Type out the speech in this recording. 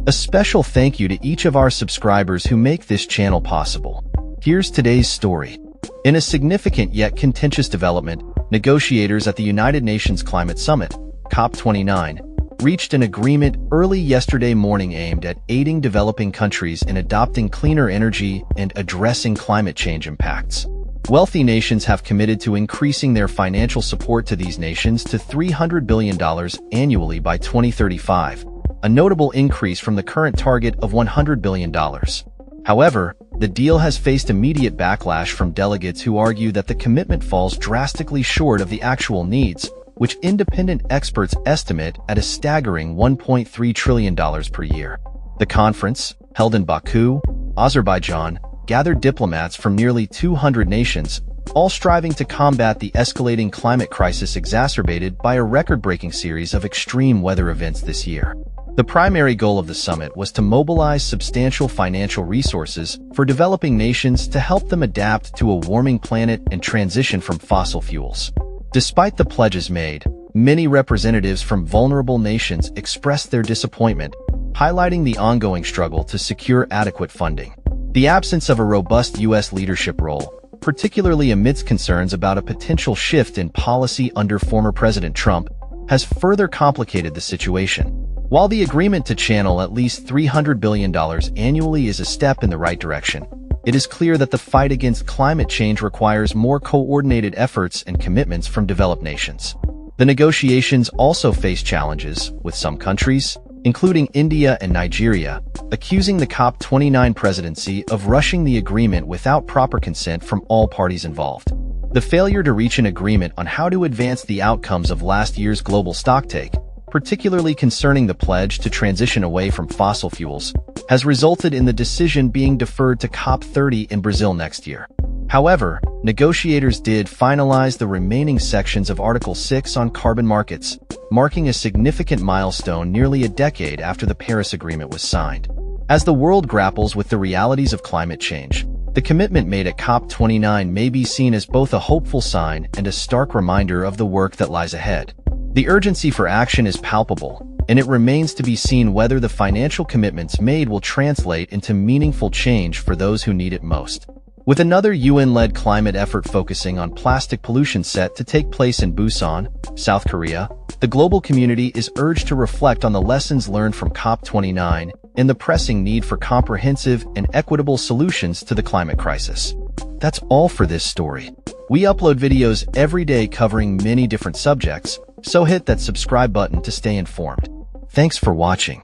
A special thank you to each of our subscribers who make this channel possible. Here's today's story. In a significant yet contentious development, negotiators at the United Nations Climate Summit, COP29, reached an agreement early yesterday morning aimed at aiding developing countries in adopting cleaner energy and addressing climate change impacts. Wealthy nations have committed to increasing their financial support to these nations to $300 billion annually by 2035, a notable increase from the current target of $100 billion. However, the deal has faced immediate backlash from delegates who argue that the commitment falls drastically short of the actual needs, which independent experts estimate at a staggering $1.3 trillion per year. The conference, held in Baku, Azerbaijan, gathered diplomats from nearly 200 nations, all striving to combat the escalating climate crisis exacerbated by a record-breaking series of extreme weather events this year. The primary goal of the summit was to mobilize substantial financial resources for developing nations to help them adapt to a warming planet and transition from fossil fuels. Despite the pledges made, many representatives from vulnerable nations expressed their disappointment, highlighting the ongoing struggle to secure adequate funding. The absence of a robust U.S. leadership role, particularly amidst concerns about a potential shift in policy under former President Trump, has further complicated the situation. While the agreement to channel at least $300 billion annually is a step in the right direction, it is clear that the fight against climate change requires more coordinated efforts and commitments from developed nations. The negotiations also face challenges, with some countries, including India and Nigeria, accusing the COP29 presidency of rushing the agreement without proper consent from all parties involved. The failure to reach an agreement on how to advance the outcomes of last year's global stocktake, particularly concerning the pledge to transition away from fossil fuels, has resulted in the decision being deferred to COP30 in Brazil next year. However, negotiators did finalize the remaining sections of Article 6 on carbon markets, marking a significant milestone nearly a decade after the Paris Agreement was signed. As the world grapples with the realities of climate change, the commitment made at COP29 may be seen as both a hopeful sign and a stark reminder of the work that lies ahead. The urgency for action is palpable, and it remains to be seen whether the financial commitments made will translate into meaningful change for those who need it most. With another UN-led climate effort focusing on plastic pollution set to take place in Busan, South Korea, the global community is urged to reflect on the lessons learned from COP29 and the pressing need for comprehensive and equitable solutions to the climate crisis. That's all for this story. We upload videos every day covering many different subjects, so hit that subscribe button to stay informed. Thanks for watching.